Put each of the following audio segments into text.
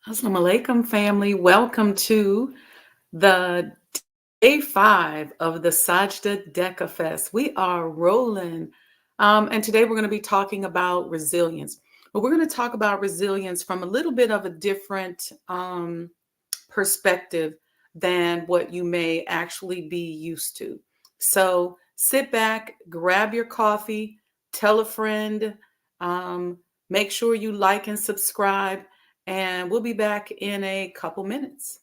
Assalamu alaikum, family. Welcome to the day 5 of the Sajdah Deca Fest. We are rolling. And today we're going to be talking about resilience. But we're going to talk about resilience from a little bit of a different perspective than what you may actually be used to. So sit back, grab your coffee, tell a friend, make sure you like and subscribe, and we'll be back in a couple minutes.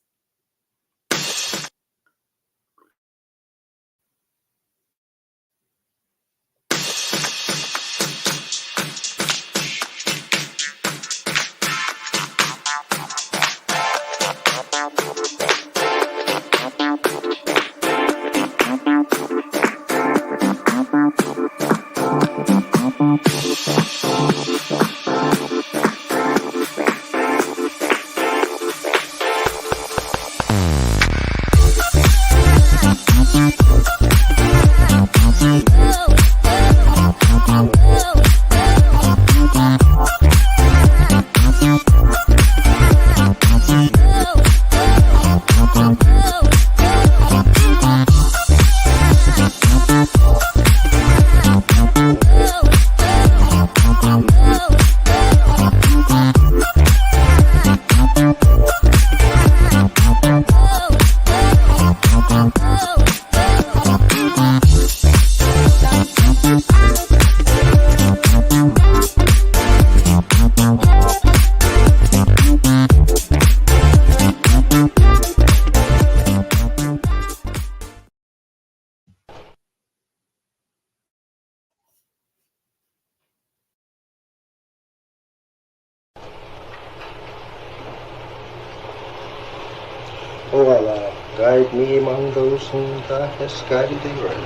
O Allah, guide me among those whom Thou hast guided aright,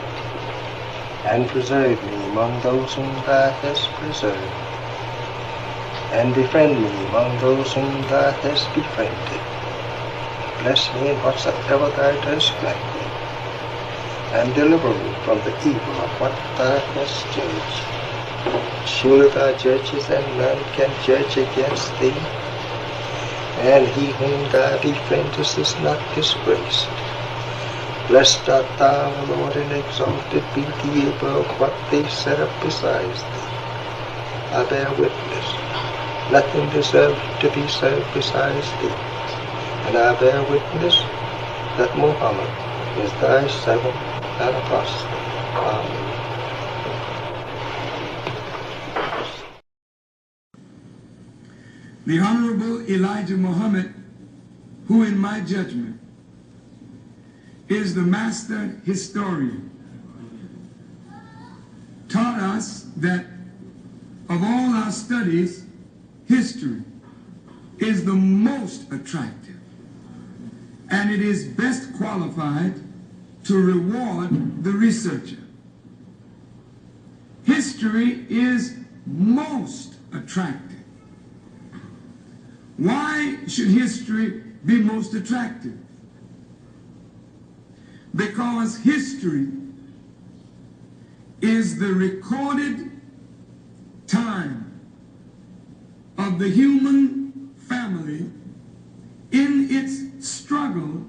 and preserve me among those whom Thou hast preserved, and befriend me among those whom Thou hast befriended. Bless me in whatsoever Thou dost grant me, and deliver me from the evil of what Thou hast judged. Surely Thou judgest, and none can judge against Thee, and he whom Thou befriendest is not disgraced. Blessed art Thou, O Lord, and exalted be Thee above what they set up besides Thee. I bear witness, nothing deserves to be served besides Thee, and I bear witness that Muhammad is Thy servant and apostle. Amen. The Honorable Elijah Muhammad, who in my judgment is the master historian, taught us that of all our studies, history is the most attractive, and it is best qualified to reward the researcher. History is most attractive. Why should history be most attractive? Because history is the recorded time of the human family in its struggle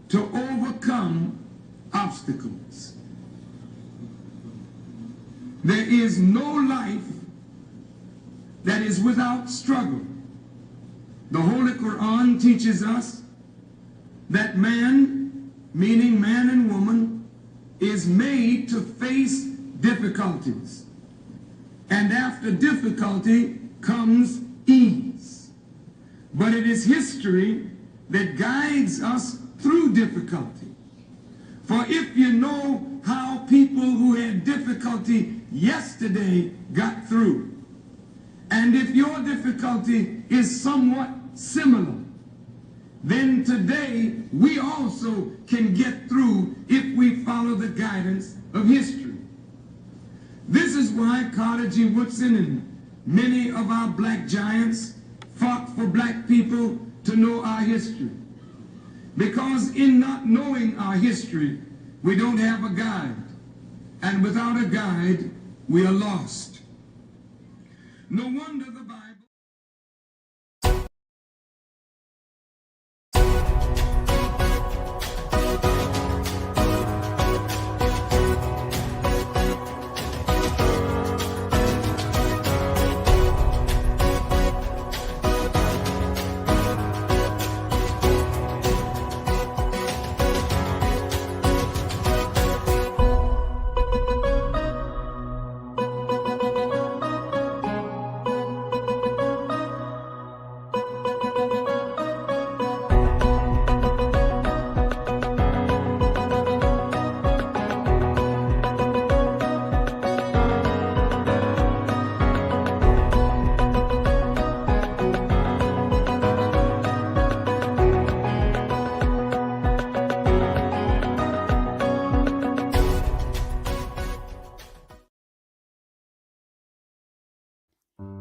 to overcome obstacles. There is no life that is without struggle. The Holy Quran teaches us that man, meaning man and woman, is made to face difficulties. And after difficulty comes ease. But it is history that guides us through difficulty. For if you know how people who had difficulty yesterday got through, and if your difficulty is somewhat similar, then today we also can get through if we follow the guidance of history. This is why Carter G. Woodson and many of our black giants fought for black people to know our history. Because in not knowing our history, we don't have a guide. And without a guide, we are lost. No wonder the Bible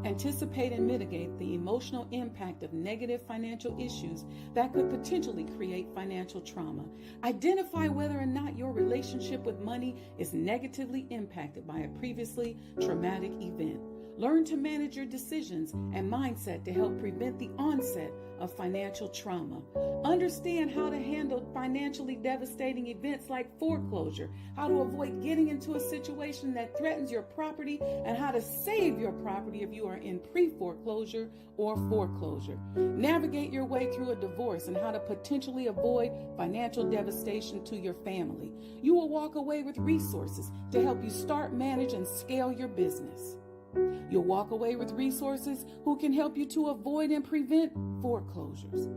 Anticipate and mitigate the emotional impact of negative financial issues that could potentially create financial trauma. Identify whether or not your relationship with money is negatively impacted by a previously traumatic event. Learn to manage your decisions and mindset to help prevent the onset of financial trauma. Understand how to handle financially devastating events like foreclosure, how to avoid getting into a situation that threatens your property, and how to save your property if you are in pre-foreclosure or foreclosure. Navigate your way through a divorce and how to potentially avoid financial devastation to your family. You will walk away with resources to help you start, manage, and scale your business. You'll walk away with resources who can help you to avoid and prevent foreclosures.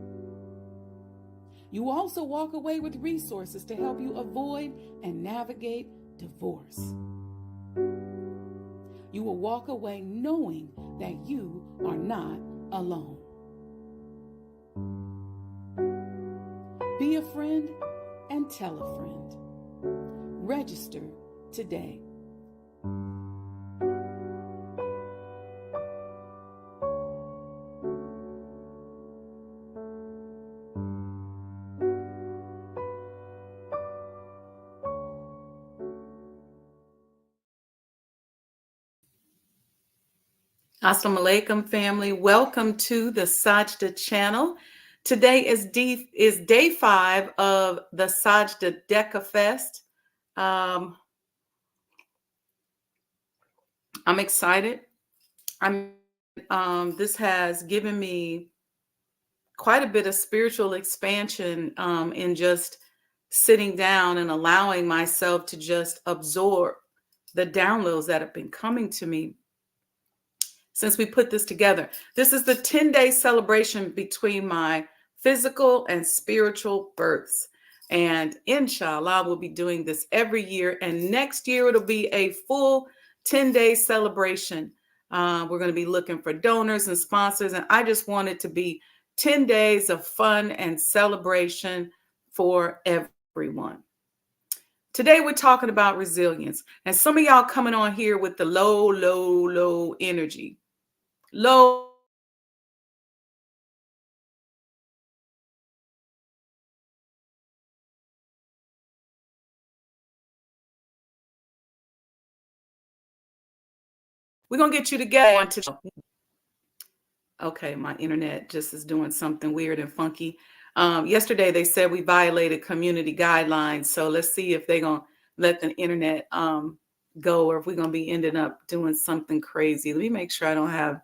You also walk away with resources to help you avoid and navigate divorce. You will walk away knowing that you are not alone. Be a friend and tell a friend. Register today. Assalamu alaikum, family. Welcome to the Sajdah channel. Today is day 5 of the Sajdah Deca Fest. I'm excited. This has given me quite a bit of spiritual expansion in just sitting down and allowing myself to just absorb the downloads that have been coming to me since we put this together. This is the 10-day celebration between my physical and spiritual births. And inshallah, we'll be doing this every year. And next year, it'll be a full 10-day celebration. We're going to be looking for donors and sponsors. And I just want it to be 10 days of fun and celebration for everyone. Today, we're talking about resilience. And some of y'all coming on here with the low energy. Low. We're going to get you together. Okay, my internet just is doing something weird and funky. Yesterday, they said we violated community guidelines. So let's see if they're going to let the internet go, or if we're going to be ending up doing something crazy. Let me make sure I don't have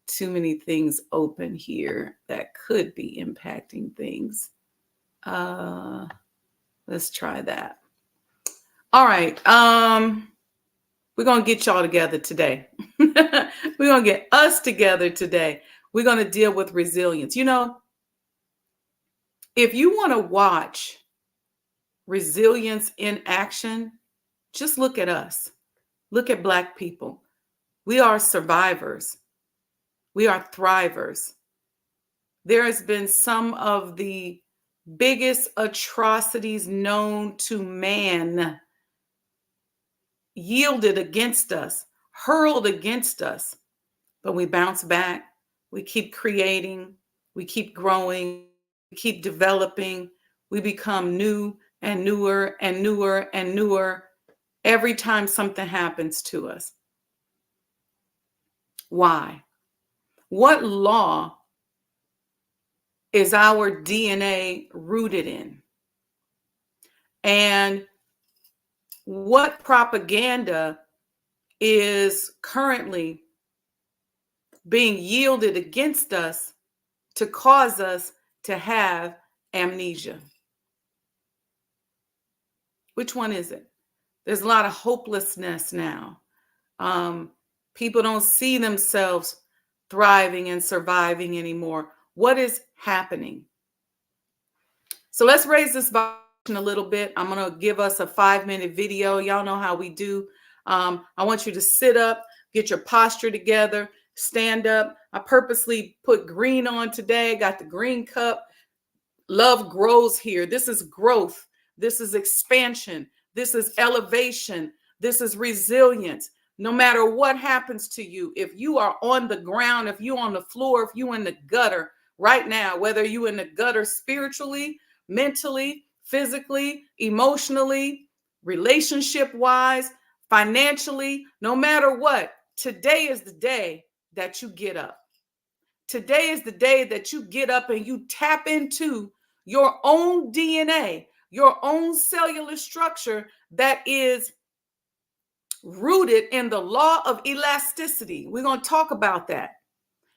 too many things open here that could be impacting things. Let's try that. All right. We're going to get y'all together today. We're going to get us together today. We're going to deal with resilience. You know, if you want to watch resilience in action, just look at us. Look at Black people. We are survivors. We are thrivers. There has been some of the biggest atrocities known to man yielded against us, hurled against us, but we bounce back. We keep creating. We keep growing. We keep developing. We become new and newer and newer and newer every time something happens to us. Why? What law is our DNA rooted in? And what propaganda is currently being yielded against us to cause us to have amnesia? Which one is it? There's a lot of hopelessness now. People don't see themselves thriving and surviving anymore. What is happening? So let's raise this vibration a little bit. I'm going to give us a 5-minute video. Y'all know how we do. I want you to sit up, get your posture together, stand up. I purposely put green on today. Got the green cup. Love grows here. This is growth. This is expansion. This is elevation. This is resilience. No matter what happens to you, if you are on the ground, if you're on the floor, if you're in the gutter right now, whether you're in the gutter spiritually, mentally, physically, emotionally, relationship-wise, financially, no matter what, today is the day that you get up. Today is the day that you get up and you tap into your own DNA, your own cellular structure that is rooted in the law of elasticity. We're going to talk about that.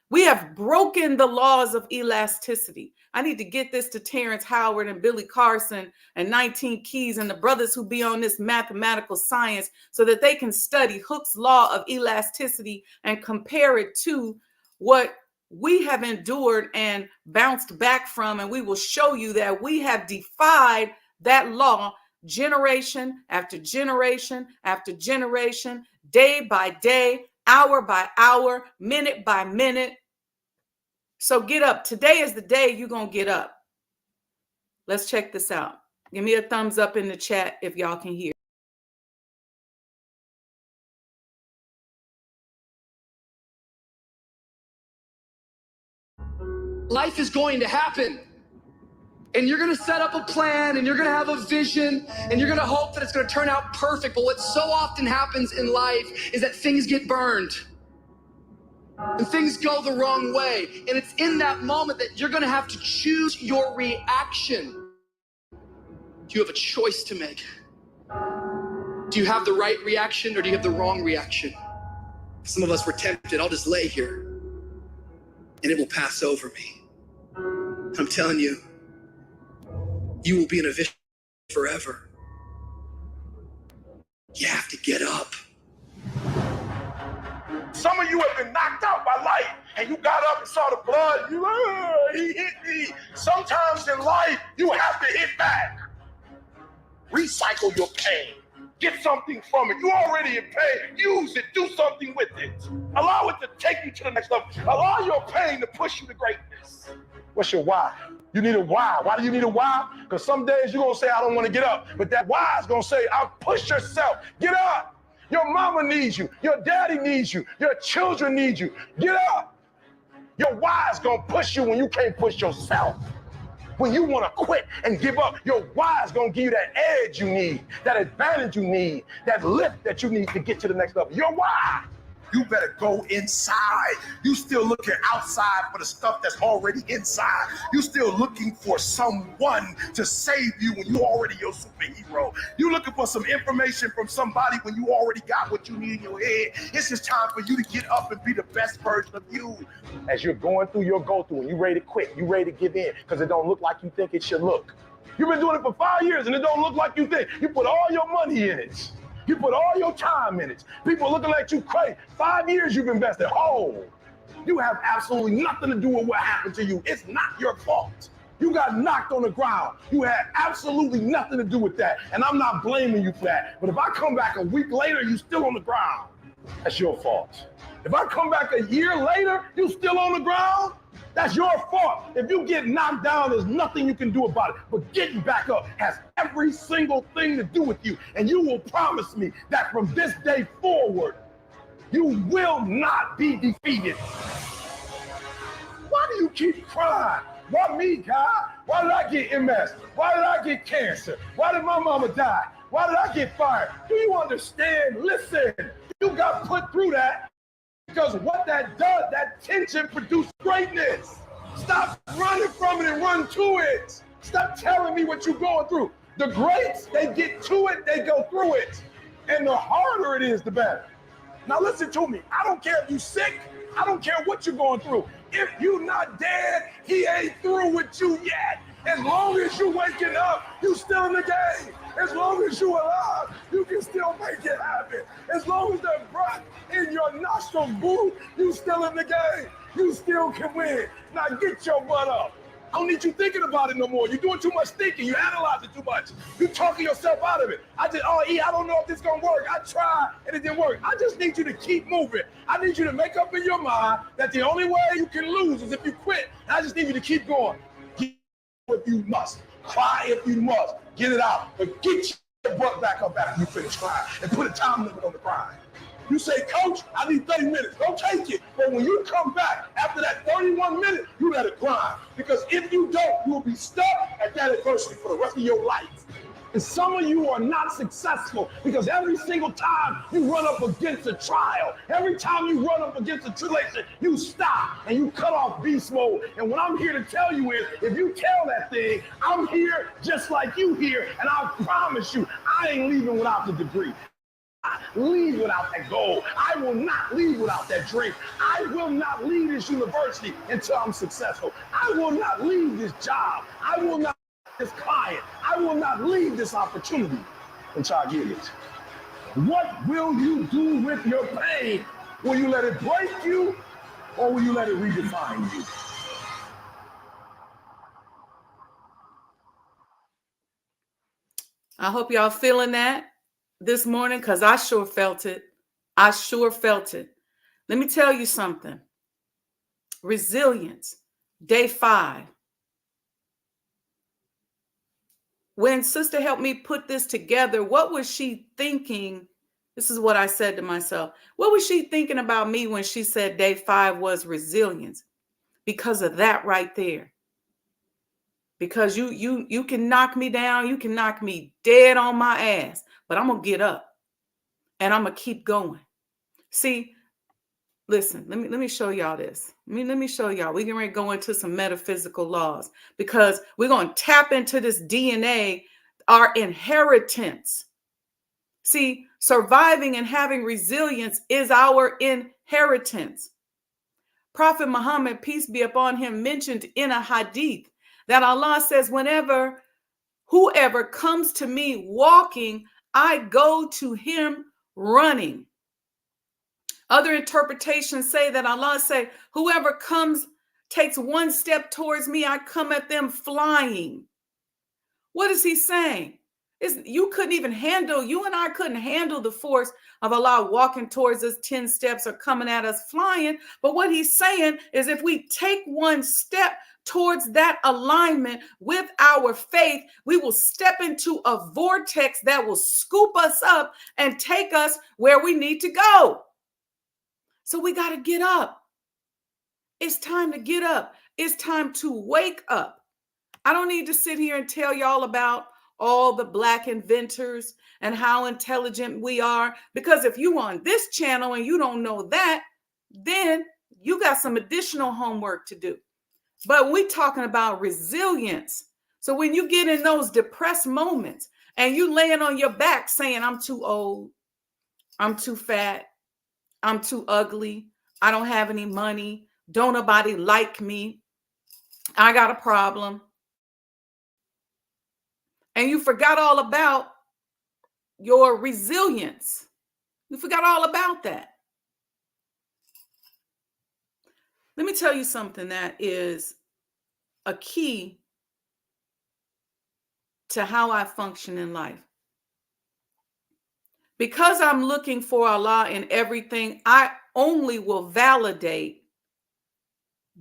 We have broken the laws of elasticity. I need to get this to Terrence Howard and Billy Carson and 19 Keys and the brothers who be on this mathematical science so that they can study Hooke's law of elasticity and compare it to what we have endured and bounced back from. And we will show you that we have defied that law generation after generation after generation, day by day, hour by hour, minute by minute. So get up. Today is the day you're going to get up. Let's check this out. Give me a thumbs up in the chat if y'all can hear. Life is going to happen. And you're going to set up a plan and you're going to have a vision and you're going to hope that it's going to turn out perfect. But what so often happens in life is that things get burned and things go the wrong way. And it's in that moment that you're going to have to choose your reaction. You have a choice to make. Do you have the right reaction or do you have the wrong reaction? Some of us were tempted. I'll just lay here and it will pass over me. I'm telling you, you will be in a vision forever. You have to get up. Some of you have been knocked out by life, and you got up and saw the blood. He hit me. Sometimes in life, you have to hit back. Recycle your pain. Get something from it. You already in pain. Use it. Do something with it. Allow it to take you to the next level. Allow your pain to push you to greatness. What's your why? You need a why. Why do you need a why? Because some days you're going to say, I don't want to get up. But that why is going to say, I'll push yourself. Get up. Your mama needs you. Your daddy needs you. Your children need you. Get up. Your why is going to push you when you can't push yourself. When you want to quit and give up, your why is going to give you that edge you need, that advantage you need, that lift that you need to get to the next level. Your why. You better go inside. You still looking outside for the stuff that's already inside. You still looking for someone to save you when you already your superhero. You looking for some information from somebody when you already got what you need in your head. It's just time for you to get up and be the best version of you. As you're going through your go-through and you ready to quit, you ready to give in because it don't look like you think it should look. You've been doing it for 5 years and it don't look like you think. You put all your money in it. You put all your time in it. People looking at you crazy. 5 years you've invested. Oh, you have absolutely nothing to do with what happened to you. It's not your fault. You got knocked on the ground. You had absolutely nothing to do with that. And I'm not blaming you for that. But if I come back a week later, you still on the ground, that's your fault. If I come back a year later, you still on the ground, that's your fault. If you get knocked down, there's nothing you can do about it. But getting back up has every single thing to do with you. And you will promise me that from this day forward, you will not be defeated. Why do you keep crying? Why me, God? Why did I get MS? Why did I get cancer? Why did my mama die? Why did I get fired? Do you understand? Listen, you got put through that. Because what that does, that tension produces greatness. Stop running from it and run to it. Stop telling me what you're going through. The greats, they get to it, they go through it. And the harder it is, the better. Now listen to me. I don't care if you're sick. I don't care what you're going through. If you're not dead, he ain't through with you yet. As long as you're waking up, you still in the game. As long as you're alive, you can still make it happen. As long as there's breath in your nostrils, boo, you still in the game. You still can win. Now get your butt up. I don't need you thinking about it no more. You're doing too much thinking. You analyze it too much. You're talking yourself out of it. I don't know if this is going to work. I tried and it didn't work. I just need you to keep moving. I need you to make up in your mind that the only way you can lose is if you quit. And I just need you to keep going. If you must. Cry if you must. Get it out. But get your butt back up after you finish crying. And put a time limit on the crying. You say, Coach, I need 30 minutes. Go take it. But when you come back after that 31 minutes, you let it grind. Because if you don't, you will be stuck at that adversity for the rest of your life. And some of you are not successful because every single time you run up against a trial, every time you run up against a tribulation, you stop and you cut off beast mode. And what I'm here to tell you is, if you tell that thing, I'm here just like you here, and I promise you, I ain't leaving without the degree. Leave without that goal. I will not leave without that dream. I will not leave this university until I'm successful. I will not leave this job. I will not leave this client. I will not leave this opportunity until I get it. What will you do with your pain? Will you let it break you, or will you let it redefine you? I hope y'all feeling that this morning, because I sure felt it. I sure felt it. Let me tell you something. Resilience, day 5. When Sister helped me put this together, what was she thinking? This is what I said to myself. What was she thinking about me when she said day 5 was resilience? Because of that right there. Because you can knock me down, you can knock me dead on my ass, but I'm going to get up and I'm going to keep going. See, listen, let me show y'all this. Let me show y'all. We're going to go into some metaphysical laws because we're going to tap into this DNA, our inheritance. See, surviving and having resilience is our inheritance. Prophet Muhammad, peace be upon him, mentioned in a hadith that Allah says, whoever comes to me walking, I go to him running. Other interpretations say that Allah say, whoever takes one step towards me, I come at them flying. What is he saying? You and I couldn't handle the force of Allah walking towards us 10 steps or coming at us flying. But what he's saying is, if we take one step towards that alignment with our faith, we will step into a vortex that will scoop us up and take us where we need to go. So we got to get up. It's time to get up. It's time to wake up. I don't need to sit here and tell y'all about all the Black inventors and how intelligent we are, because if you on this channel and you don't know that, then you got some additional homework to do. But we're talking about resilience. So when you get in those depressed moments and you laying on your back saying, I'm too old, I'm too fat, I'm too ugly, I don't have any money, don't nobody like me, I got a problem, and you forgot all about your resilience. You forgot all about that. Let me tell you something that is a key to how I function in life. Because I'm looking for Allah in everything, I only will validate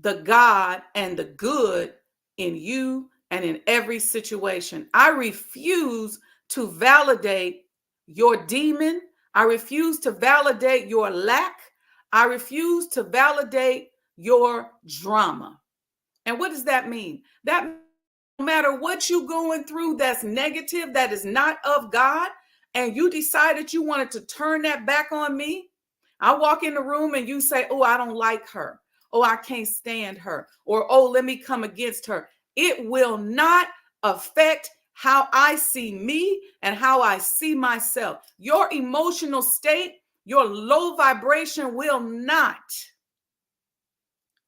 the God and the good in you and in every situation. I refuse to validate your demon. I refuse to validate your lack. I refuse to validate your drama. And what does that mean? That no matter what you're going through that's negative, that is not of God, and you decided you wanted to turn that back on me, I walk in the room and you say, oh, I don't like her. Oh, I can't stand her. Or, oh, let me come against her. It will not affect how I see me and how I see myself. Your emotional state, your low vibration will not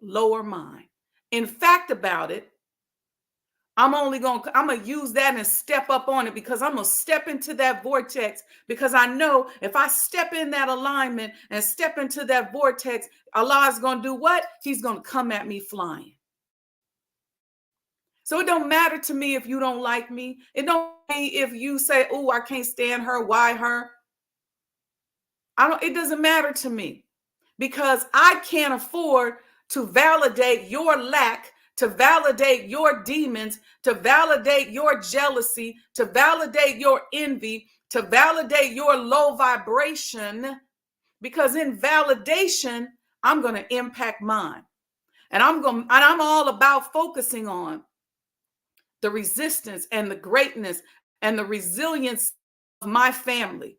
lower mine. In fact about it, I'm going to use that and step up on it, because I'm going to step into that vortex, because I know if I step in that alignment and step into that vortex, Allah is going to do what? He's going to come at me flying. So it don't matter to me if you don't like me. It don't matter if you say, oh, I can't stand her. Why her? It doesn't matter to me, because I can't afford to validate your lack, to validate your demons, to validate your jealousy, to validate your envy, to validate your low vibration, because in validation, I'm going to impact mine. And I'm all about focusing on the resistance and the greatness and the resilience of my family,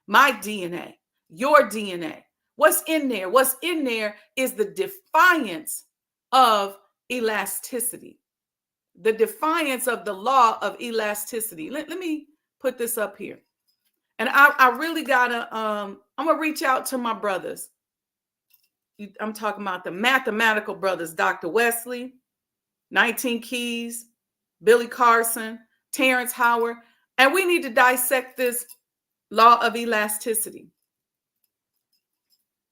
my DNA, your DNA. What's in there? What's in there is the defiance of elasticity, the defiance of the law of elasticity. Let me put this up here. And I really gotta, I'm gonna reach out to my brothers. I'm talking about the mathematical brothers, Dr. Wesley, 19 Keys, Billy Carson, Terrence Howard, and we need to dissect this law of elasticity.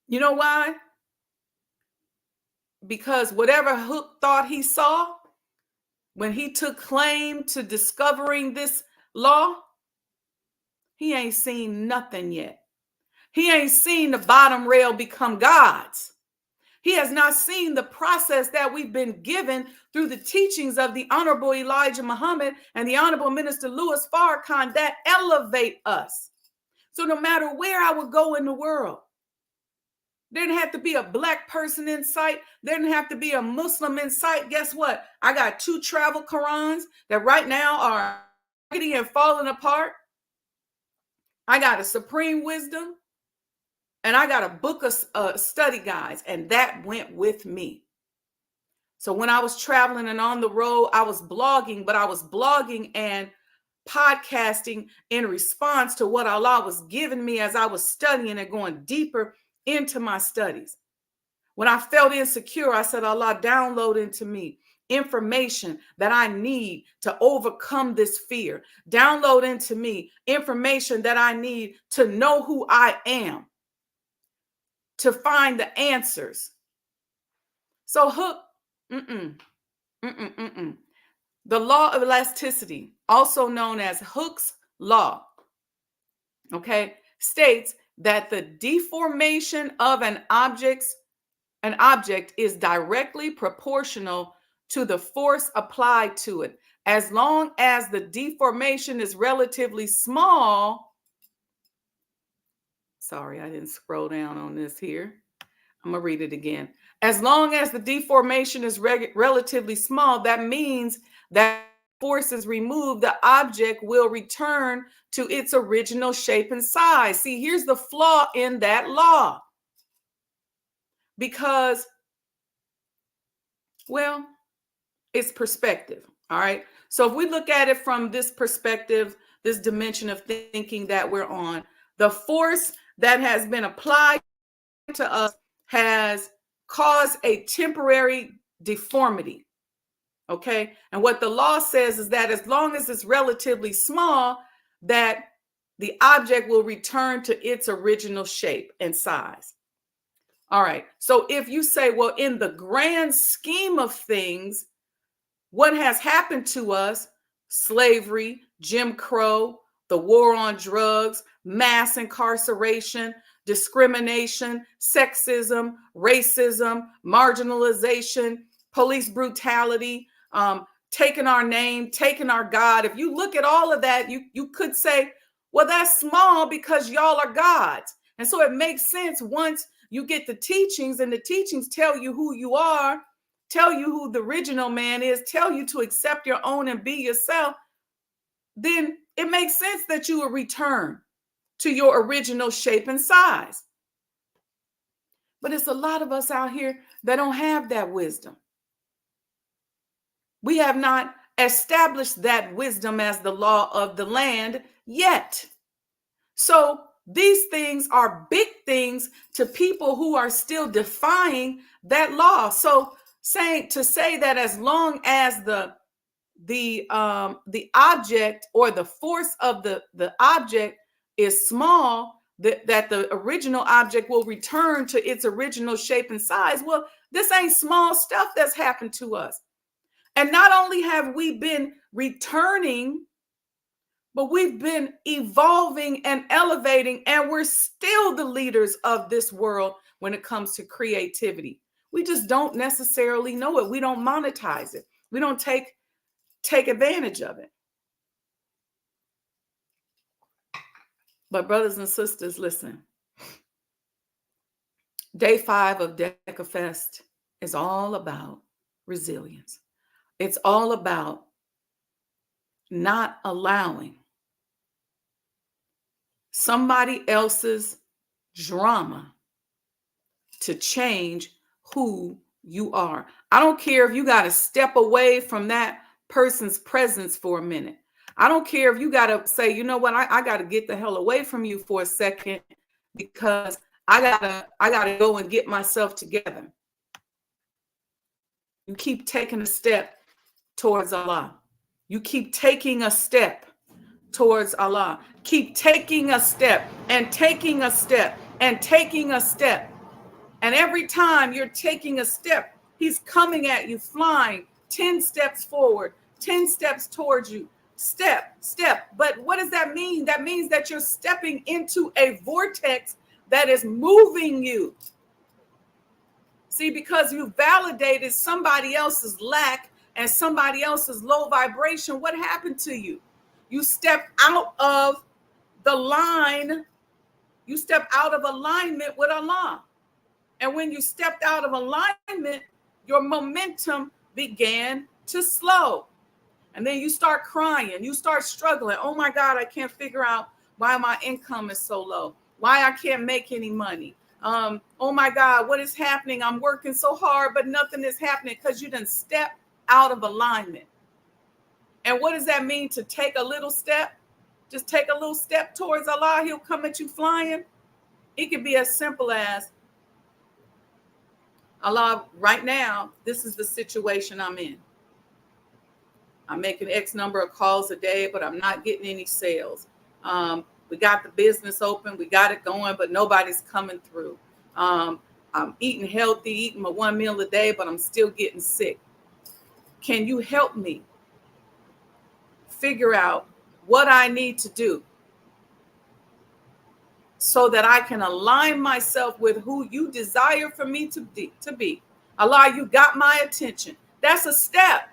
You know why? Because whatever Hooke thought he saw when he took claim to discovering this law, he ain't seen nothing yet. He ain't seen the bottom rail become God's. He has not seen the process that we've been given through the teachings of the Honorable Elijah Muhammad and the Honorable Minister Louis Farrakhan that elevate us. So no matter where I would go in the world, there didn't have to be a black person in sight. There didn't have to be a Muslim in sight. Guess what? I got 2 travel Qurans that right now are raggedy and falling apart. I got a Supreme Wisdom. And I got a book of study guides, and that went with me. So when I was traveling and on the road, I was blogging, but I was blogging and podcasting in response to what Allah was giving me as I was studying and going deeper into my studies. When I felt insecure, I said, Allah, download into me information that I need to overcome this fear. Download into me information that I need to know who I am, to find the answers. So Hooke, the law of elasticity, also known as Hooke's law, okay, states that the deformation of an object is directly proportional to the force applied to it. As long as the deformation is relatively small, sorry, I didn't scroll down on this here. I'm going to read it again. As long as the deformation is relatively small, that means that force is removed, the object will return to its original shape and size. See, here's the flaw in that law. Because, well, it's perspective, all right? So if we look at it from this perspective, this dimension of thinking that we're on, the force that has been applied to us has caused a temporary deformity, okay? And what the law says is that as long as it's relatively small, that the object will return to its original shape and size. All right, so if you say, well, in the grand scheme of things, what has happened to us, slavery, Jim Crow, the war on drugs, mass incarceration, discrimination, sexism, racism, marginalization, police brutality, taking our name, taking our God. If you look at all of that, you could say, well, that's small because y'all are gods. And so it makes sense once you get the teachings, and the teachings tell you who you are, tell you who the original man is, tell you to accept your own and be yourself, then it makes sense that you will return to your original shape and size. But it's a lot of us out here that don't have that wisdom. We have not established that wisdom as the law of the land yet. So these things are big things to people who are still defying that law. So to say that as long as the object or the force of the object is small, that the original object will return to its original shape and size. Well, this ain't small stuff that's happened to us. And not only have we been returning, but we've been evolving and elevating, and we're still the leaders of this world when it comes to creativity. We just don't necessarily know it. We don't monetize it. We don't take advantage of it. But brothers and sisters, listen. Day 5 of DecaFest is all about resilience. It's all about not allowing somebody else's drama to change who you are. I don't care if you got to step away from that person's presence for a minute. I don't care if you got to say, you know what, I got to get the hell away from you for a second because I gotta go and get myself together. You keep taking a step towards Allah. You keep taking a step towards Allah. Keep taking a step and taking a step and taking a step. And every time you're taking a step, he's coming at you, flying 10 steps forward, 10 steps towards you. Step. But what does that mean? That means that you're stepping into a vortex that is moving you. See, because you validated somebody else's lack and somebody else's low vibration, what happened to you? You step out of the line. You step out of alignment with Allah. And when you stepped out of alignment, your momentum began to slow. And then you start crying. You start struggling. Oh my God, I can't figure out why my income is so low. Why I can't make any money. Oh my God, what is happening? I'm working so hard, but nothing is happening because you didn't step out of alignment. And what does that mean to take a little step? Just take a little step towards Allah. He'll come at you flying. It could be as simple as, Allah, right now, this is the situation I'm in. I'm making X number of calls a day, but I'm not getting any sales. We got the business open, we got it going, but nobody's coming through. I'm eating healthy, eating my 1 meal a day, but I'm still getting sick. Can you help me figure out what I need to do so that I can align myself with who you desire for me to be? Allah, you got my attention. That's a step.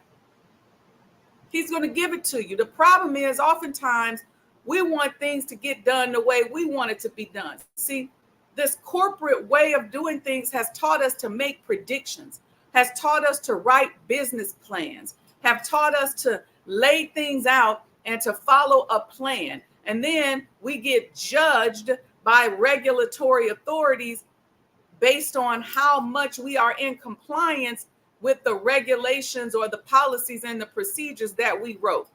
He's going to give it to you. The problem is oftentimes we want things to get done the way we want it to be done. See, this corporate way of doing things has taught us to make predictions, has taught us to write business plans, have taught us to lay things out and to follow a plan. And then we get judged by regulatory authorities based on how much we are in compliance with the regulations or the policies and the procedures that we wrote.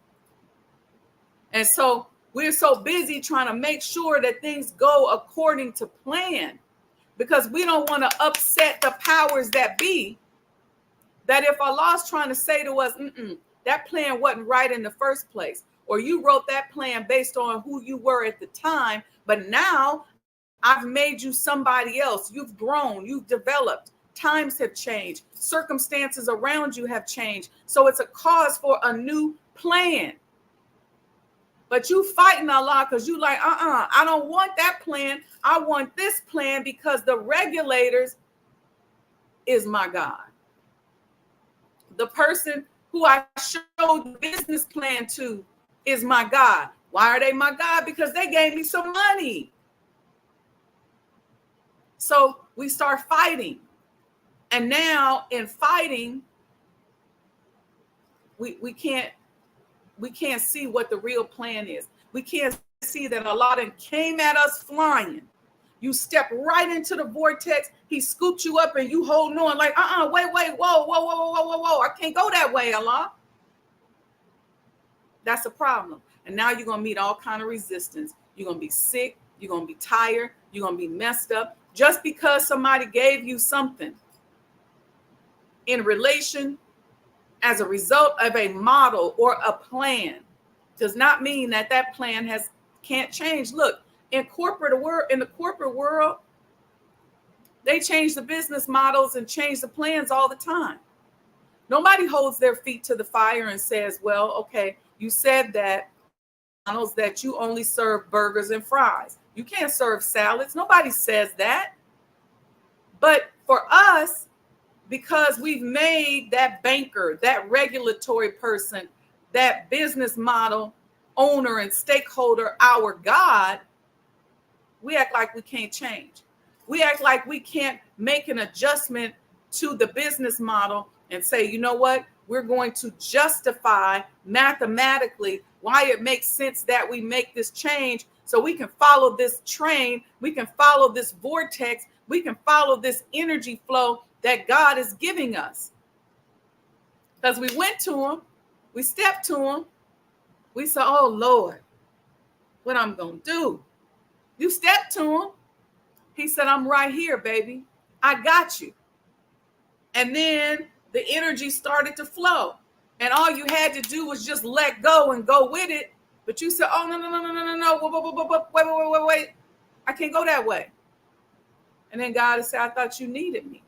And so we're so busy trying to make sure that things go according to plan because we don't want to upset the powers that be, that if Allah's trying to say to us, that plan wasn't right in the first place, or you wrote that plan based on who you were at the time, but now I've made you somebody else. You've grown, you've developed. Times have changed. Circumstances around you have changed. So it's a cause for a new plan. But you fighting Allah because you like, I don't want that plan. I want this plan because the regulators is my God. The person who I showed the business plan to is my God. Why are they my God? Because they gave me some money. So we start fighting. And now in fighting, we can't see what the real plan is. We can't see that Allah came at us flying. You step right into the vortex. He scooped you up and you holding on like, wait, whoa. I can't go that way, Allah. That's a problem. And now you're going to meet all kind of resistance. You're going to be sick. You're going to be tired. You're going to be messed up. Just because somebody gave you something in relation as a result of a model or a plan does not mean that that plan can't change. Look, in the corporate world, they change the business models and change the plans all the time. Nobody holds their feet to the fire and says, well, okay, you said that you only serve burgers and fries. You can't serve salads. Nobody says that. But for us, because we've made that banker, that regulatory person, that business model owner and stakeholder our God, we act like we can't change. We act like we can't make an adjustment to the business model and say, you know what? We're going to justify mathematically why it makes sense that we make this change so we can follow this train, we can follow this vortex, we can follow this energy flow that God is giving us. Because we went to him, we stepped to him, we said, oh Lord, what I'm going to do? You stepped to him. He said, I'm right here, baby. I got you. And then the energy started to flow. And all you had to do was just let go and go with it. But you said, oh, no. Wait. I can't go that way. And then God said, I thought you needed me.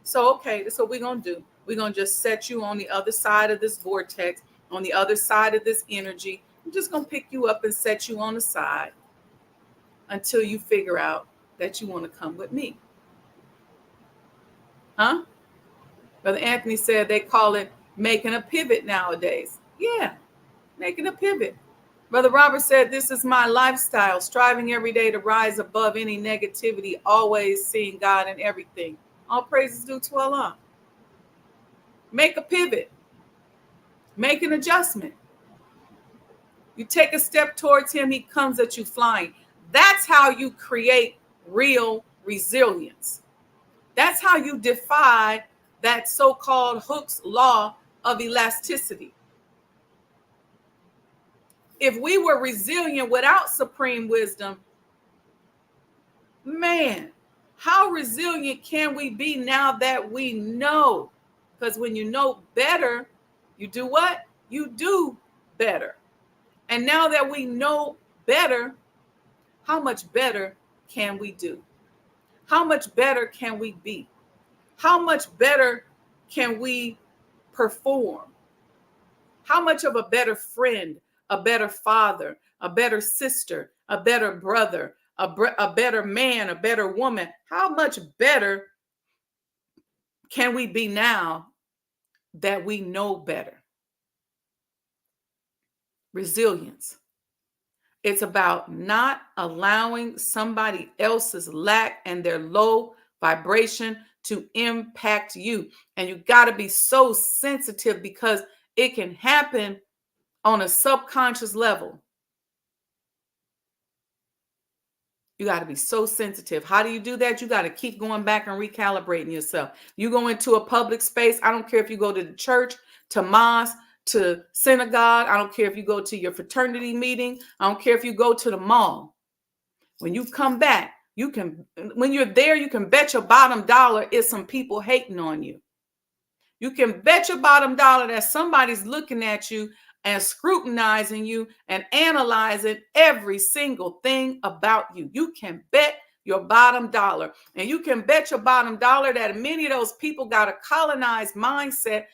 So, okay, that's what we're going to do. We're going to just set you on the other side of this vortex, on the other side of this energy. I'm just going to pick you up and set you on the side until you figure out that you want to come with me. Huh? Brother Anthony said they call it making a pivot nowadays. Yeah, making a pivot. Brother Robert said, this is my lifestyle, striving every day to rise above any negativity, always seeing God in everything. All praises due to Allah. Make a pivot. Make an adjustment. You take a step towards him, he comes at you flying. That's how you create real resilience. That's how you defy that so-called Hooke's law of elasticity. If we were resilient without supreme wisdom, man, how resilient can we be now that we know? Because when you know better, you do what? You do better. And now that we know better, how much better can we do? How much better can we be? How much better can we perform? How much of a better friend, a better father, a better sister, a better brother, a better man, a better woman? How much better can we be now that we know better? Resilience. It's about not allowing somebody else's lack and their low vibration to impact you. And you got to be so sensitive because it can happen on a subconscious level. You got to be so sensitive. How do you do that? You got to keep going back and recalibrating yourself. You go into a public space. I don't care if you go to the church, to mosque, to synagogue. I don't care if you go to your fraternity meeting. I don't care if you go to the mall. When you come back, when you're there, you can bet your bottom dollar is some people hating on you. You can bet your bottom dollar that somebody's looking at you and scrutinizing you and analyzing every single thing about you. You can bet your bottom dollar. And you can bet your bottom dollar that many of those people got a colonized mindset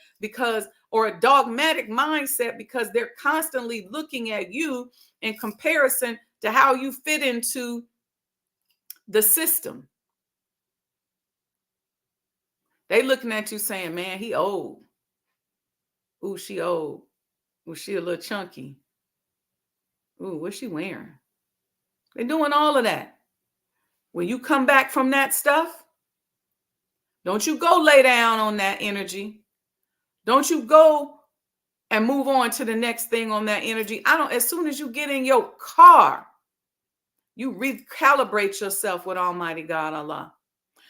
or a dogmatic mindset because they're constantly looking at you in comparison to how you fit into the system. They looking at you saying, man, he old. Ooh, she old. Ooh, she a little chunky. Ooh, what's she wearing? They're doing all of that. When you come back from that stuff, don't you go lay down on that energy. Don't you go and move on to the next thing on that energy. As soon as you get in your car, you recalibrate yourself with Almighty God, Allah.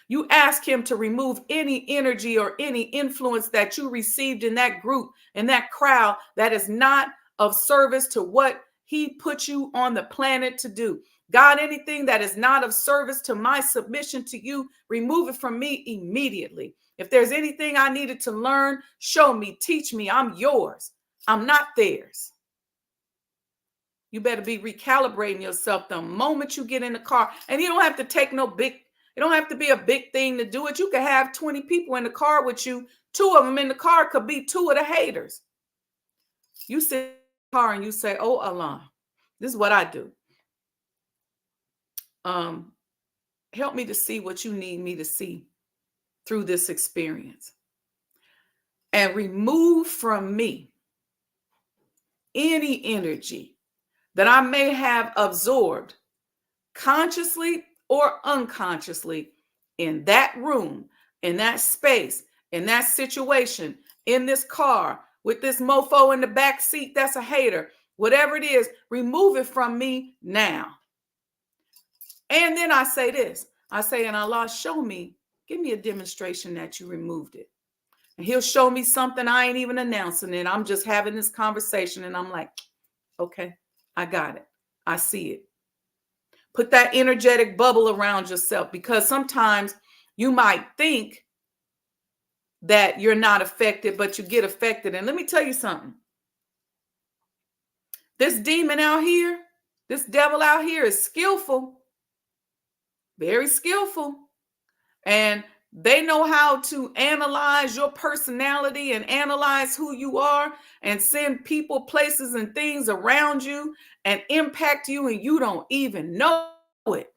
You ask him to remove any energy or any influence that you received in that group, in that crowd, that is not of service to what he put you on the planet to do. God, anything that is not of service to my submission to you, remove it from me immediately. If there's anything I needed to learn, show me, teach me. I'm yours. I'm not theirs. You better be recalibrating yourself the moment you get in the car. And you don't have to take it don't have to be a big thing to do it. You can have 20 people in the car with you. 2 of them in the car could be 2 of the haters. You sit in the car and you say, oh, Allah, this is what I do. Help me to see what you need me to see through this experience. And remove from me any energy that I may have absorbed consciously, or unconsciously, in that room, in that space, in that situation, in this car, with this mofo in the back seat that's a hater, whatever it is, remove it from me now. And then I say this, I say, and Allah, show me, give me a demonstration that you removed it. And he'll show me something I ain't even announcing it. I'm just having this conversation and I'm like, okay, I got it. I see it. Put that energetic bubble around yourself, because sometimes you might think that you're not affected, but you get affected. And let me tell you something. This demon out here, this devil out here is skillful, very skillful. And they know how to analyze your personality and analyze who you are and send people, places, and things around you and impact you, and you don't even know it.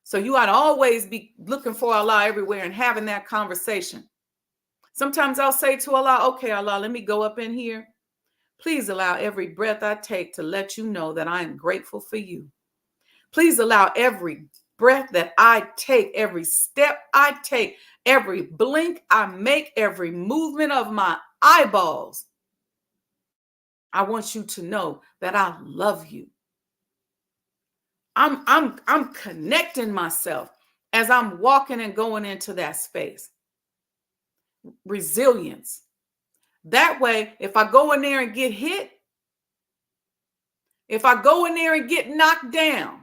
So you ought to always be looking for Allah everywhere and having that conversation. Sometimes I'll say to Allah, okay, Allah, let me go up in here. Please allow every breath I take to let you know that I am grateful for you. Please allow every breath that I take, every step I take, every blink I make, every movement of my eyeballs, I want you to know that I love you. I'm connecting myself as I'm walking and going into that space. Resilience. That way, if I go in there and get hit, if I go in there and get knocked down,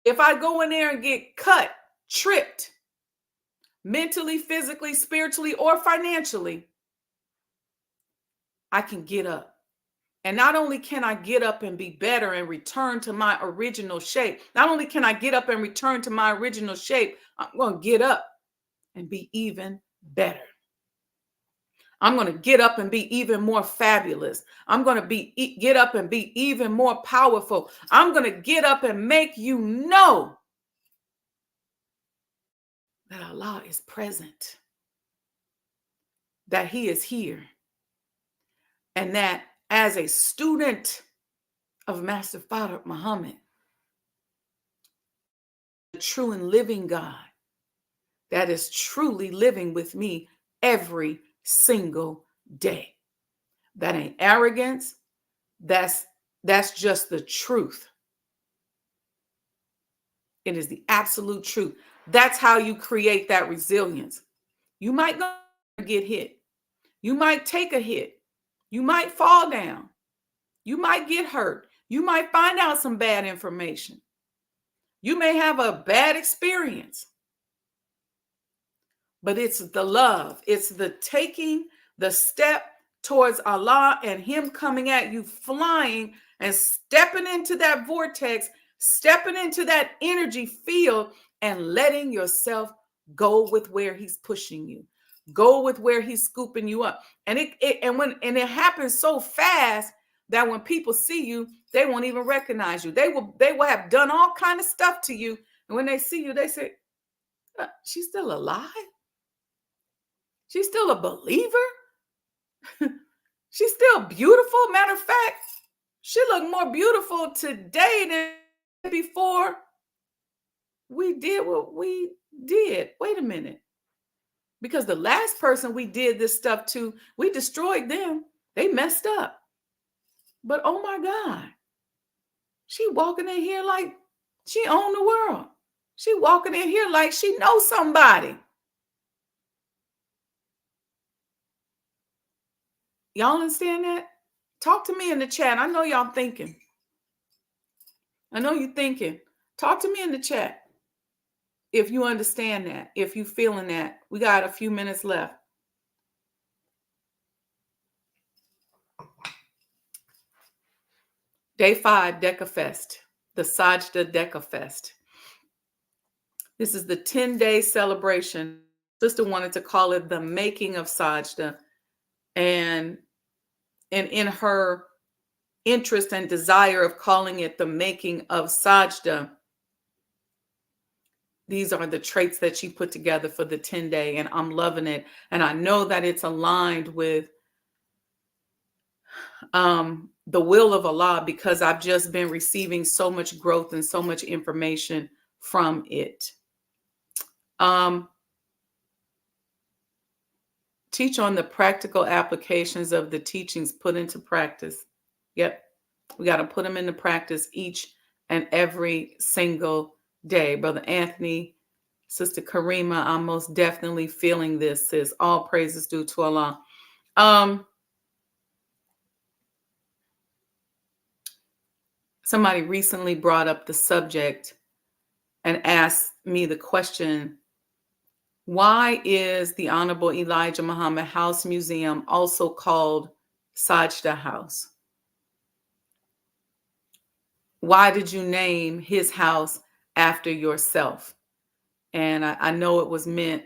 if I go in there and get cut, tripped, mentally, physically, spiritually, or financially, I can get up. And not only can I get up and be better and return to my original shape, not only can I get up and return to my original shape, I'm going to get up and be even better. I'm going to get up and be even more fabulous. I'm going to get up and be even more powerful. I'm going to get up and make you know that Allah is present, that He is here, and that as a student of Master Farad Muhammad, the true and living God that is truly living with me every single day. That ain't arrogance. That's just the truth. It is the absolute truth. That's how you create that resilience. You might go get hit. You might take a hit. You might fall down. You might get hurt. You might find out some bad information. You may have a bad experience. But it's the love. It's the taking the step towards Allah and Him coming at you, flying and stepping into that vortex, stepping into that energy field and letting yourself go with where He's pushing you. Go with where He's scooping you up. And it happens so fast that when people see you, they won't even recognize you. They will have done all kind of stuff to you. And when they see you, they say, she's still alive? She's still a believer? She's still beautiful. Matter of fact, she looked more beautiful today than before we did what we did. Wait a minute. Because the last person we did this stuff to, we destroyed them. They messed up. But oh my God, she walking in here like she owned the world. She walking in here like she knows somebody. Y'all understand that? Talk to me in the chat. I know y'all thinking. I know you're thinking. Talk to me in the chat if you understand that, if you feeling that. We got a few minutes left. Day 5, Decafest, the Sajdah Decafest. This is the 10-day celebration. Sister wanted to call it the making of Sajdah. And in her interest and desire of calling it the making of Sajdah, these are the traits that she put together for the 10-day, and I'm loving it. And I know that it's aligned with the will of Allah, because I've just been receiving so much growth and so much information from it. Teach on the practical applications of the teachings put into practice. Yep. We got to put them into practice each and every single day. Brother Anthony, Sister Karima, I'm most definitely feeling this, sis. All praises due to Allah. Somebody recently brought up the subject and asked me the question, why is the Honorable Elijah Muhammad House Museum also called Sajdah House? Why did you name his house after yourself? And I know it was meant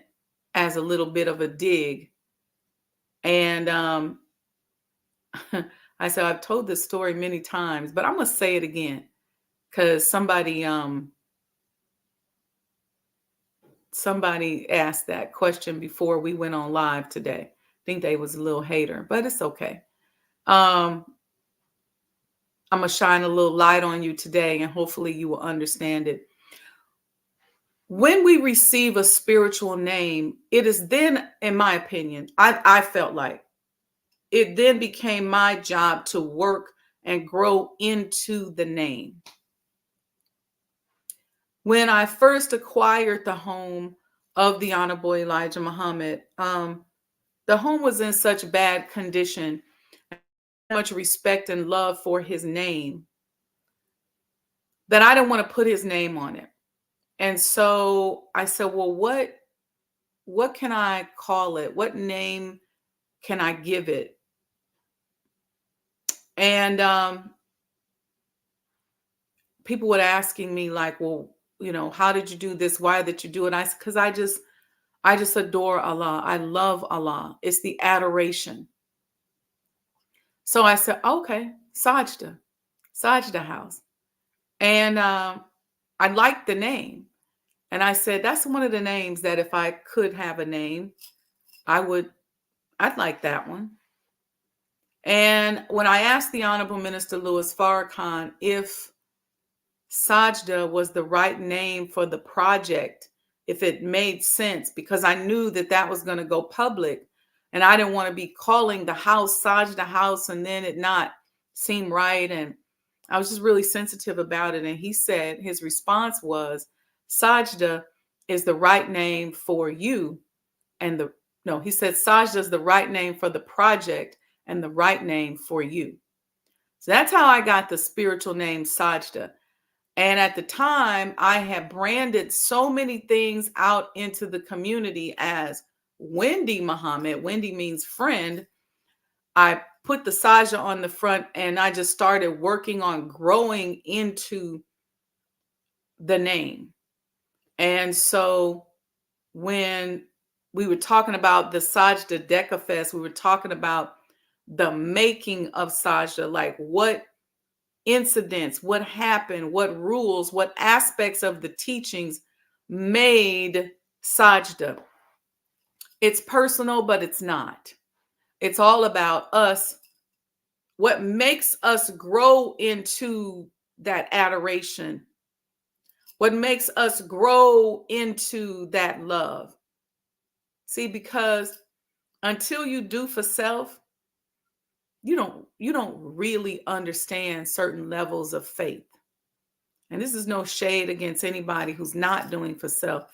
as a little bit of a dig. And I said, I've told this story many times, but I'm going to say it again because somebody asked that question before we went on live today. I think they was a little hater, but it's okay. I'm going to shine a little light on you today, and hopefully you will understand it. When we receive a spiritual name, it is then, in my opinion, I felt like it then became my job to work and grow into the name. When I first acquired the home of the Honorable Elijah Muhammad, the home was in such bad condition, much respect and love for his name, that I didn't want to put his name on it. And so I said, well, what can I call it? What name can I give it? And people were asking me like, well, how did you do this? Why did you do it? Because I just adore Allah. I love Allah. It's the adoration. So I said, okay, Sajdah House. And I liked the name. And I said, that's one of the names that if I could have a name, I'd like that one. And when I asked the Honorable Minister Louis Farrakhan if Sajdah was the right name for the project, if it made sense, because I knew that was going to go public, and I didn't want to be calling the house Sajdah House and then it not seem right. And I was just really sensitive about it. And he said, his response was, Sajdah is the right name for you. He said, Sajdah is the right name for the project and the right name for you. So that's how I got the spiritual name Sajdah. And at the time, I had branded so many things out into the community as Wendy Muhammad. Wendy means friend. I put the Sajdah on the front, and I just started working on growing into the name. And so when we were talking about the Sajdah Decca Fest, we were talking about the making of Sajdah, like what incidents, what happened, what rules, what aspects of the teachings made Sajdah. It's personal, but it's not. It's all about us. What makes us grow into that adoration? What makes us grow into that love? See, because until you do for self, you don't really understand certain levels of faith. And this is no shade against anybody who's not doing for self.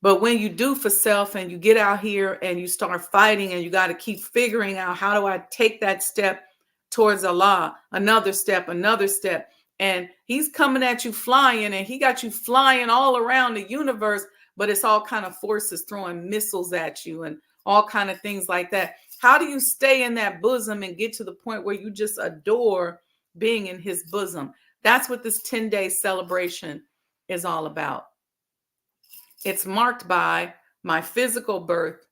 But when you do for self and you get out here and you start fighting and you got to keep figuring out, how do I take that step towards Allah? Another step. And he's coming at you flying, and he got you flying all around the universe, but it's all kind of forces throwing missiles at you and all kind of things like that. How do you stay in that bosom and get to the point where you just adore being in his bosom? That's what this 10-day celebration is all about. It's marked by my physical birth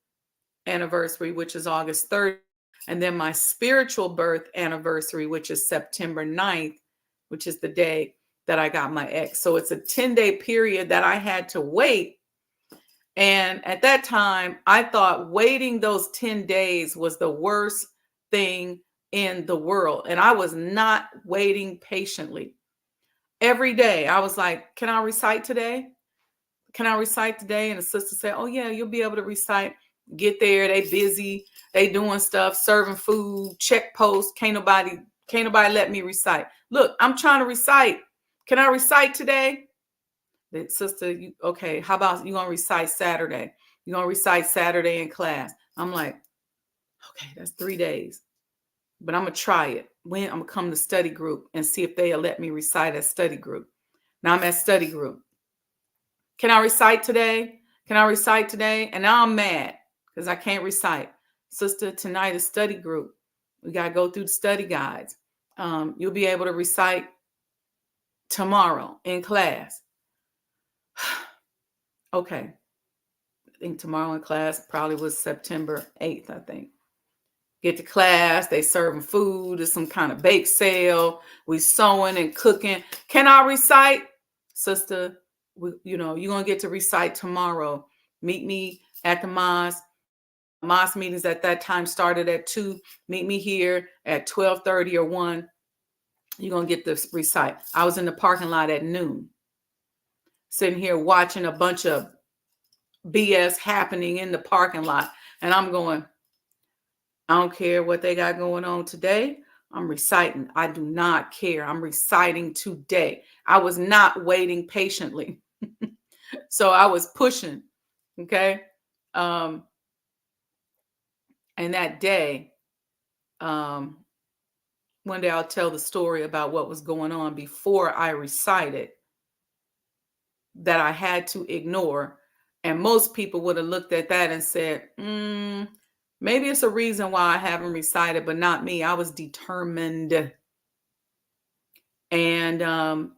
anniversary, which is August 3rd, and then my spiritual birth anniversary, which is September 9th, which is the day that I got my ex. So it's a 10-day period that I had to wait. And at that time, I thought waiting those 10 days was the worst thing in the world. And I was not waiting patiently. Every day I was like, can I recite today? Can I recite today? And the sister said, oh yeah, you'll be able to recite. Get there. They busy. They doing stuff, serving food, check posts. Can't nobody let me recite. Look, I'm trying to recite. Can I recite today? The sister, okay, how about you gonna recite Saturday? You're gonna recite Saturday in class. I'm like, okay, that's 3 days. But I'm gonna try it. When I'm gonna come to study group and see if they'll let me recite at study group. Now I'm at study group. Can I recite today? Can I recite today? And now I'm mad because I can't recite. Sister, tonight is study group. We got to go through the study guides. You'll be able to recite tomorrow in class. Okay. I think tomorrow in class probably was September 8th, I think. Get to class, they serving food, there's some kind of bake sale. We sewing and cooking. Can I recite? Sister, you're going to get to recite tomorrow. Meet me at the mosque. Mosque meetings at that time started at 2. Meet me here at 12:30 or 1. You're going to get to recite. I was in the parking lot at noon, sitting here watching a bunch of BS happening in the parking lot. And I'm going, I don't care what they got going on today. I'm reciting. I do not care. I'm reciting today. I was not waiting patiently. So I was pushing. Okay. And that day, one day I'll tell the story about what was going on before I recited that I had to ignore. And most people would have looked at that and said, maybe it's a reason why I haven't recited, but not me. I was determined. And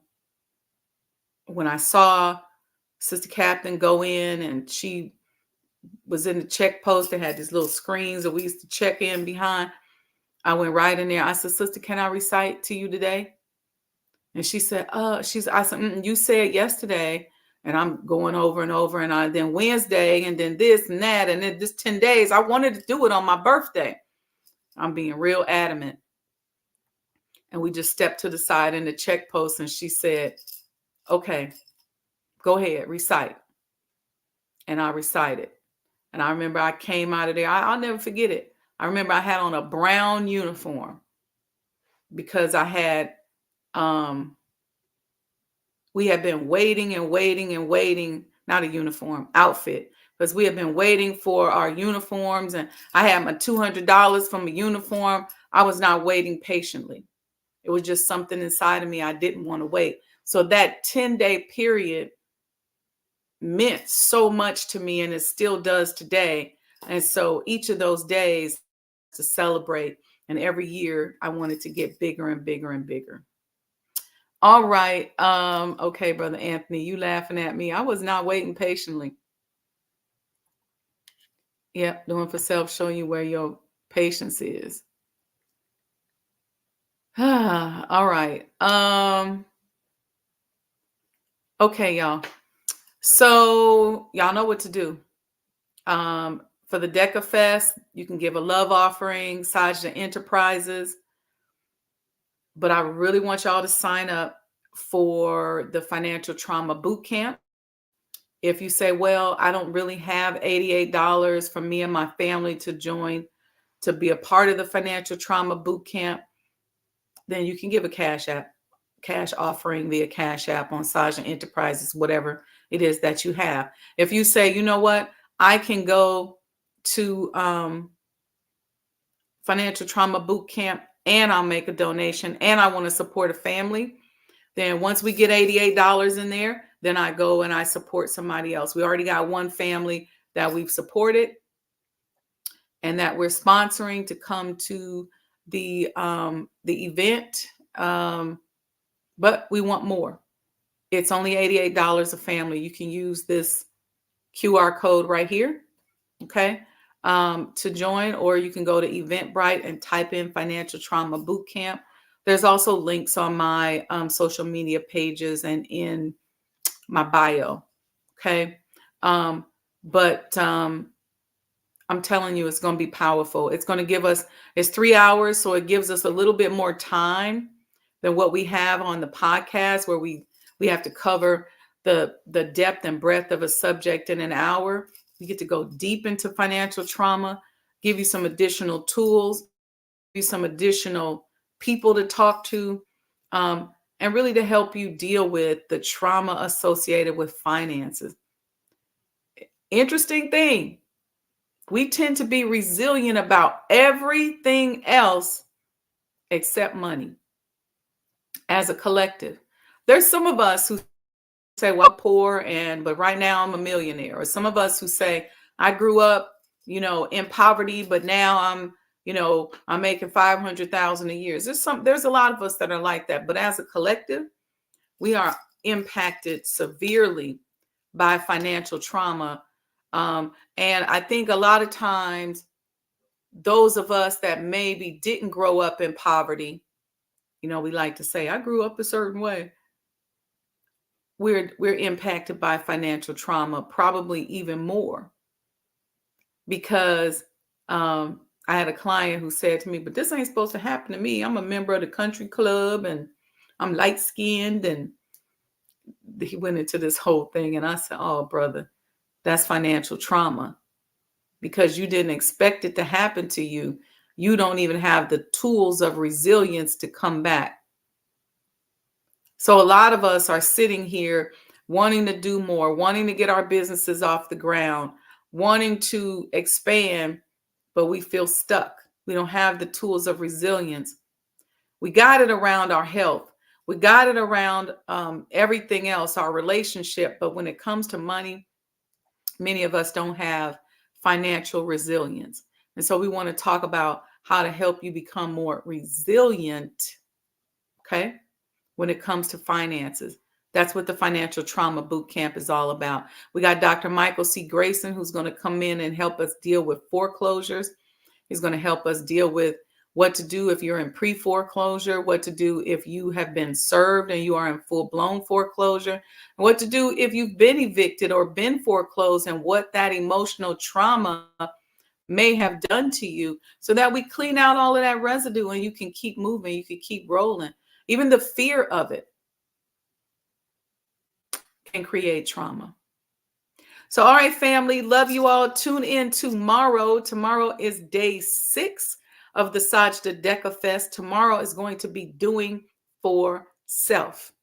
when I saw Sister Captain go in and she was in the check post, they had these little screens that we used to check in behind. I went right in there. I said, Sister, can I recite to you today? And she said, I said, you said yesterday. And I'm going over and over. And then Wednesday and then this and that. And then this 10 days, I wanted to do it on my birthday. I'm being real adamant. And we just stepped to the side in the check post. And she said, okay, go ahead, recite. And I recited. And I remember I came out of there. I'll never forget it. I remember I had on a brown uniform because I had, we had been waiting and waiting and waiting, not a uniform, outfit, because we had been waiting for our uniforms. And I had my $200 from a uniform. I was not waiting patiently. It was just something inside of me. I didn't want to wait. So that 10-day period meant so much to me, and it still does today. And so each of those days to celebrate, and every year I wanted to get bigger and bigger and bigger. All right. Okay, Brother Anthony, you laughing at me. I was not waiting patiently. Yep, doing for self, showing you where your patience is. All right. Okay, y'all. So y'all know what to do. For the Deca Fest, you can give a love offering, Sajdah Enterprises. But I really want y'all to sign up for the Financial Trauma Boot Camp. If you say, well, I don't really have $88 for me and my family to join, to be a part of the Financial Trauma Boot Camp, then you can give a cash offering via Cash App on Sajdah Enterprises, whatever it is that you have. If you say, you know what, I can go to Financial Trauma Boot Camp and I'll make a donation and I want to support a family, then once we get $88 in there, then I go and I support somebody else. We already got one family that we've supported and that we're sponsoring to come to the event. But we want more. It's only $88 a family. You can use this QR code right here, okay, to join, or you can go to Eventbrite and type in Financial Trauma Boot Camp. There's also links on my social media pages and in my bio, okay? But I'm telling you, it's going to be powerful. It's going to give us, it's 3 hours, so it gives us a little bit more time than what we have on the podcast, where we have to cover the depth and breadth of a subject in an hour. We get to go deep into financial trauma, give you some additional tools, give you some additional people to talk to, and really to help you deal with the trauma associated with finances. Interesting thing. We tend to be resilient about everything else except money as a collective. There's some of us who say, well, I'm poor, but right now I'm a millionaire. Or some of us who say, I grew up, in poverty, but now I'm making 500,000 a year. There's a lot of us that are like that. But as a collective, we are impacted severely by financial trauma. And I think a lot of times, those of us that maybe didn't grow up in poverty, we like to say, I grew up a certain way. We're impacted by financial trauma, probably even more, because I had a client who said to me, but this ain't supposed to happen to me. I'm a member of the country club and I'm light skinned. And he went into this whole thing. And I said, oh, brother, that's financial trauma, because you didn't expect it to happen to you. You don't even have the tools of resilience to come back. So a lot of us are sitting here wanting to do more, wanting to get our businesses off the ground, wanting to expand, but we feel stuck. We don't have the tools of resilience. We got it around our health. We got it around everything else, our relationship. But when it comes to money, many of us don't have financial resilience. And so we want to talk about how to help you become more resilient, okay, when it comes to finances. That's what the Financial Trauma Boot Camp is all about. We got Dr. Michael C. Grayson, who's going to come in and help us deal with foreclosures. He's going to help us deal with what to do if you're in pre-foreclosure, what to do if you have been served and you are in full-blown foreclosure, and what to do if you've been evicted or been foreclosed, and what that emotional trauma may have done to you, so that we clean out all of that residue and you can keep moving, you can keep rolling. Even the fear of it can create trauma. So, all right, family, love you all. Tune in tomorrow. Tomorrow is day 6 of the Sajdah Deca Fest. Tomorrow is going to be doing for self.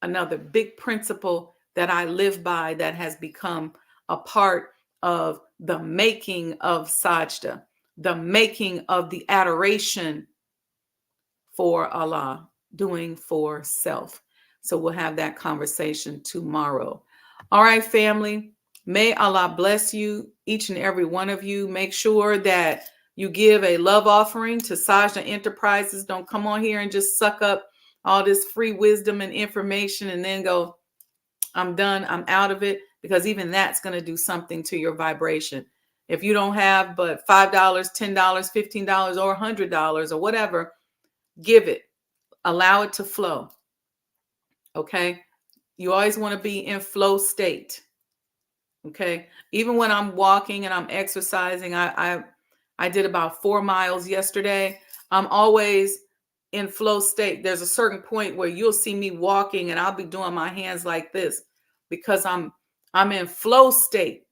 Another big principle that I live by, that has become a part of the making of Sajdah, the making of the adoration for Allah, doing for self. So we'll have that conversation tomorrow. All right, family. May Allah bless you, each and every one of you. Make sure that you give a love offering to Sajdah Enterprises. Don't come on here and just suck up all this free wisdom and information and then go, I'm done, I'm out of it, because even that's going to do something to your vibration. If you don't have but $5, $10, $15, or $100 or whatever, give it. Allow it to flow. Okay? You always want to be in flow state. Okay? Even when I'm walking and I'm exercising, I did about 4 miles yesterday. I'm always in flow state. There's a certain point where you'll see me walking and I'll be doing my hands like this, because I'm in flow state.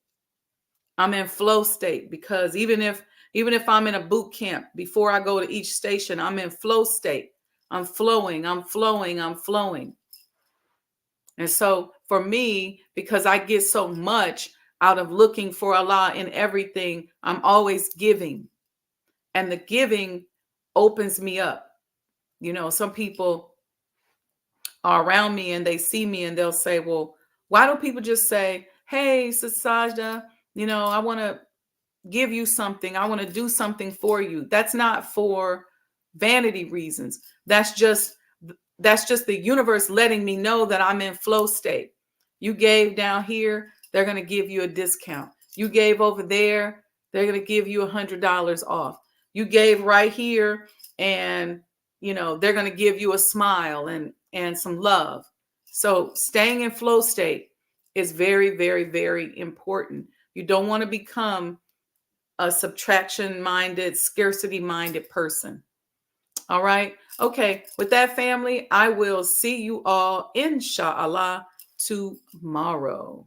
I'm in flow state, because even if I'm in a boot camp, before I go to each station, I'm in flow state. I'm flowing, I'm flowing, I'm flowing. And so for me, because I get so much out of looking for Allah in everything, I'm always giving. And the giving opens me up. Some people are around me and they see me and they'll say, well, why don't people just say, hey, Sajdah, I want to give you something. I want to do something for you. That's not for vanity reasons. That's just the universe letting me know that I'm in flow state. You gave down here, they're going to give you a discount. You gave over there, they're going to give you $100 off. You gave right here, and they're going to give you a smile and some love. So staying in flow state is very, very, very important. You don't want to become a subtraction minded, scarcity minded person. All right. Okay. With that, family, I will see you all, inshallah, tomorrow.